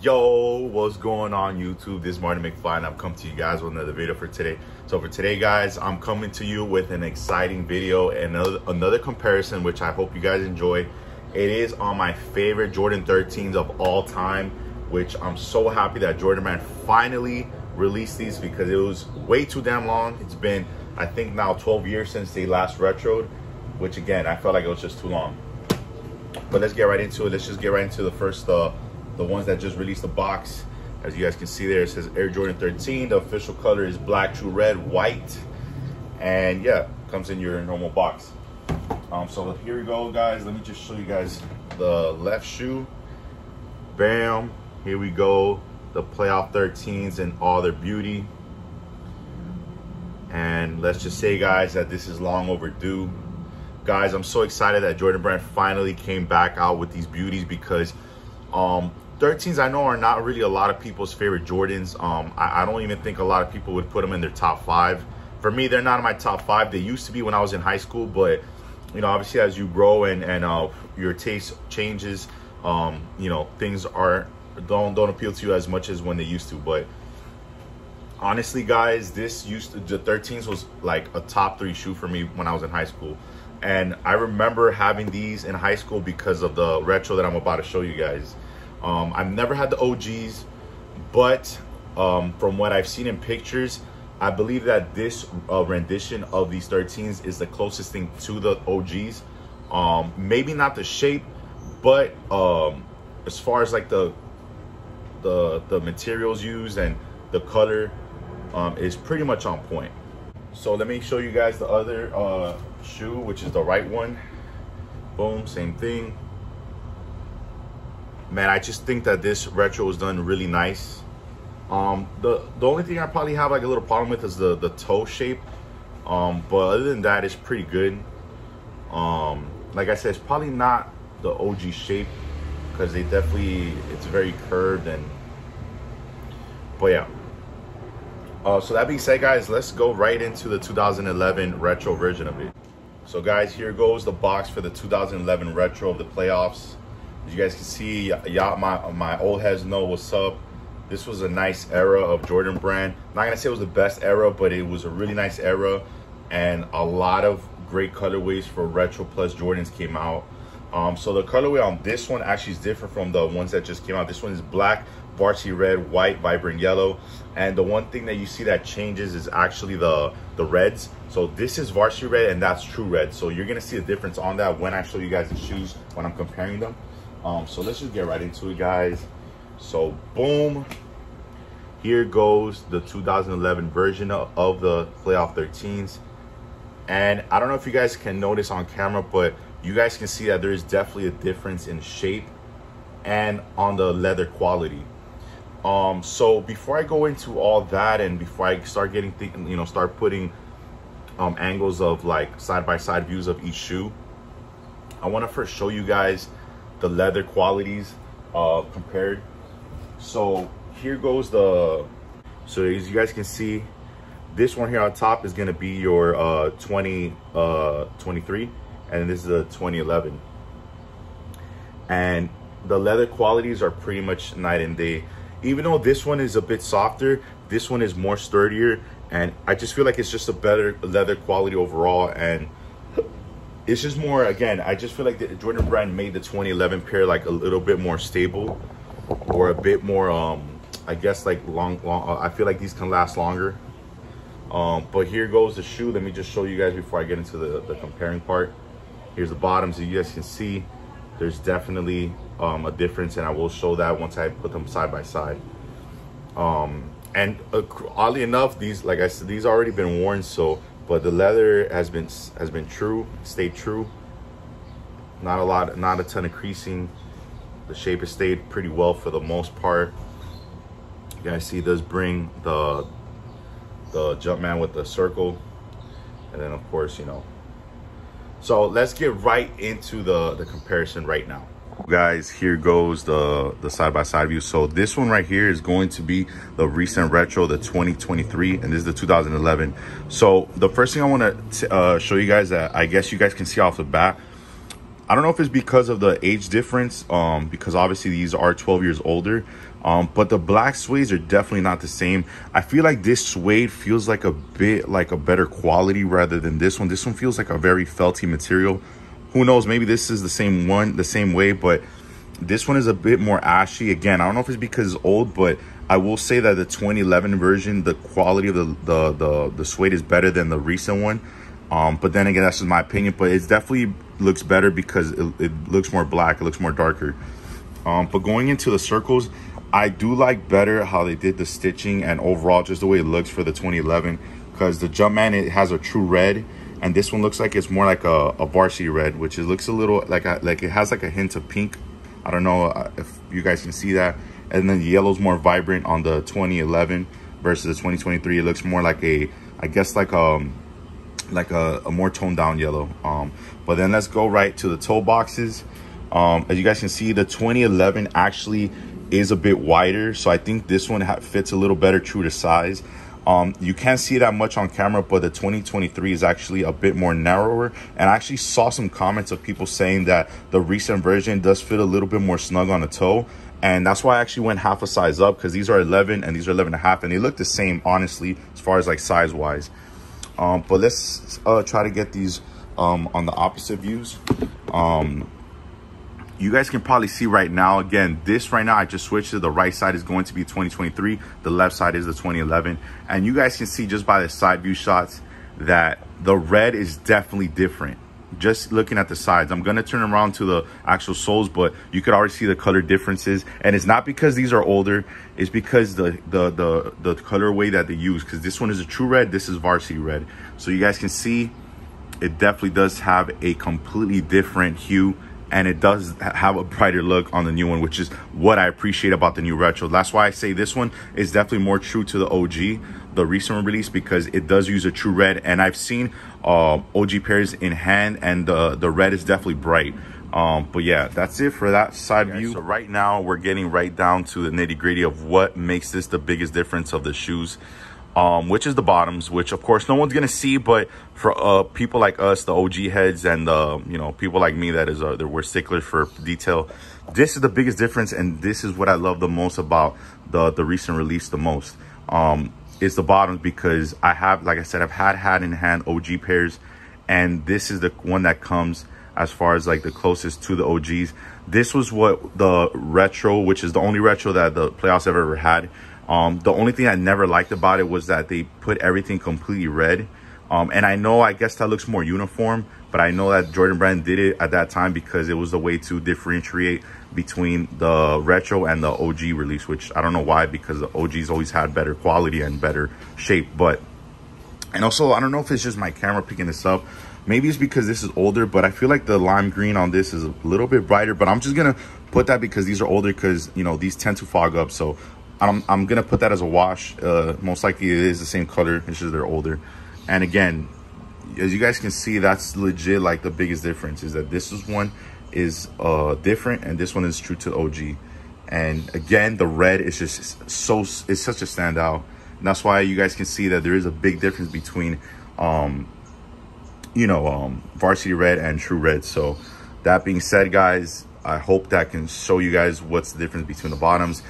Yo, what's going on YouTube? This is Martin McFly and I'm coming to you guys with another video for today. So for today guys, I'm coming to you with an exciting video and another comparison which I hope you guys enjoy. It is on my favorite Jordan 13s of all time, which I'm so happy that Jordan Brand finally released these because it was way too damn long. It's been, I think now 12 years since they last retroed, which again, I felt like it was just too long. But let's get right into it. Let's just get right into the first, the ones that just released the box. As you guys can see there, it says Air Jordan 13. The official color is black, true red, white. And yeah, comes in your normal box. So here we go, guys. Let me just show you guys the left shoe. Bam, here we go. The playoff 13s and all their beauty. And let's just say, guys, that this is long overdue. Guys, I'm so excited that Jordan Brand finally came back out with these beauties because 13s I know are not really a lot of people's favorite Jordans. I don't even think a lot of people would put them in their top 5. For me, they're not in my top 5. They used to be when I was in high school, but you know, obviously as you grow and your taste changes, you know, things don't appeal to you as much as when they used to. But honestly, guys, the 13s was like a top 3 shoe for me when I was in high school. And I remember having these in high school because of the retro that I'm about to show you guys. I've never had the OGs, but from what I've seen in pictures, I believe that this rendition of these 13s is the closest thing to the OGs. Maybe not the shape, but as far as like the materials used and the color is pretty much on point. So let me show you guys the other shoe, which is the right one. Boom, same thing. Man, I just think that this retro was done really nice. The only thing I probably have like a little problem with is the toe shape. But other than that, it's pretty good. Like I said, it's probably not the OG shape because it's very curved but yeah. So that being said, guys, let's go right into the 2011 retro version of it. So guys, here goes the box for the 2011 retro of the playoffs. As you guys can see, y'all, my old heads know what's up. This was a nice era of Jordan Brand. I'm not gonna say it was the best era, but it was a really nice era, and a lot of great colorways for retro plus Jordans came out. So the colorway on this one actually is different from the ones that just came out. This one is black, varsity red, white, vibrant yellow, and the one thing that you see that changes is actually the reds. So this is varsity red and that's true red. So you're gonna see a difference on that when I show you guys the shoes when I'm comparing them. So let's just get right into it, guys. So boom, here goes the 2011 version of the playoff 13s. And I don't know if you guys can notice on camera, but you guys can see that there is definitely a difference in shape and on the leather quality. So before I go into all that and before I start start putting angles of like side-by-side views of each shoe, I want to first show you guys the leather qualities compared. So here goes so as you guys can see, this one here on top is going to be your 2023 and this is a 2011, and the leather qualities are pretty much night and day. Even though this one is a bit softer, this one is more sturdier, and I just feel like it's just a better leather quality overall. And it's just more, again, I just feel like the Jordan Brand made the 2011 pair like a little bit more stable, or a bit more I guess like long I feel like these can last longer. But here goes the shoe. Let me just show you guys before I get into the comparing part. Here's the bottoms. You guys can see there's definitely a difference, and I will show that once I put them side by side. And oddly enough, these, like I said, these already been worn, but the leather has been true, stayed true. Not a ton of creasing. The shape has stayed pretty well for the most part. You guys see, it does bring the Jumpman with the circle, and then of course, you know. So let's get right into the comparison right now. Guys, here goes the side-by-side view. So this one right here is going to be the recent retro, the 2023, and this is the 2011. So the first thing I want to show you guys that I guess you guys can see off the bat, I don't know if it's because of the age difference, because obviously these are 12 years older. But the black suedes are definitely not the same. I feel like this suede feels like a bit like a better quality rather than this one. This one feels like a very felty material. Who knows, maybe this is the same one, the same way, but this one is a bit more ashy. Again, I don't know if it's because it's old, but I will say that the 2011 version, the quality of the suede is better than the recent one. But then again, that's just my opinion, but it definitely looks better because it looks more black, it looks more darker. But going into the circles, I do like better how they did the stitching and overall just the way it looks for the 2011, because the Jumpman, it has a true red, and this one looks like it's more like a varsity red, which it looks a little like it has like a hint of pink. I don't know if you guys can see that. And then the yellow's more vibrant on the 2011 versus the 2023. It looks more like I guess like a more toned down yellow. But then let's go right to the toe boxes. As you guys can see, the 2011 actually is a bit wider, so I think this one fits a little better true to size. You can't see that much on camera, but the 2023 is actually a bit more narrower. And I actually saw some comments of people saying that the recent version does fit a little bit more snug on the toe, and that's why I actually went half a size up, because these are 11 and these are 11 and a half, and they look the same honestly as far as like size wise. But let's try to get these on the opposite views. You guys can probably see right now, again, this right now, I just switched to the right side is going to be 2023. The left side is the 2011. And you guys can see just by the side view shots that the red is definitely different. Just looking at the sides, I'm going to turn around to the actual soles, but you could already see the color differences. And it's not because these are older, it's because the colorway that they use, because this one is a true red, this is varsity red. So you guys can see it definitely does have a completely different hue, and it does have a brighter look on the new one, which is what I appreciate about the new retro. That's why I say this one is definitely more true to the OG, the recent release, because it does use a true red. And I've seen OG pairs in hand, and the red is definitely bright. But yeah, that's it for that side view. So right now we're getting right down to the nitty gritty of what makes this the biggest difference of the shoes. Which is the bottoms, which of course no one's gonna see, but for people like us, the OG heads, and you know, people like me that we're sticklers for detail, this is the biggest difference, and this is what I love the most about the recent release the most. Is the bottoms, because I have, like I said, I've had in hand OG pairs, and this is the one that comes as far as like the closest to the OGs. This was what the retro, which is the only retro that the playoffs have ever had. The only thing I never liked about it was that they put everything completely red. And I know, I guess that looks more uniform, but I know that Jordan Brand did it at that time because it was the way to differentiate between the retro and the OG release, which I don't know why, because the OGs always had better quality and better shape. But, and also, I don't know if it's just my camera picking this up. Maybe it's because this is older, but I feel like the lime green on this is a little bit brighter, but I'm just gonna put that because these are older, because, you know, these tend to fog up. So I'm gonna put that as a wash. Most likely it is the same color, it's just they're older. And again, as you guys can see, that's legit like the biggest difference, is that this one is different and this one is true to OG. And again, the red is just it's such a standout, and that's why you guys can see that there is a big difference between varsity red and true red. So that being said, guys, I hope that can show you guys what's the difference between the bottoms.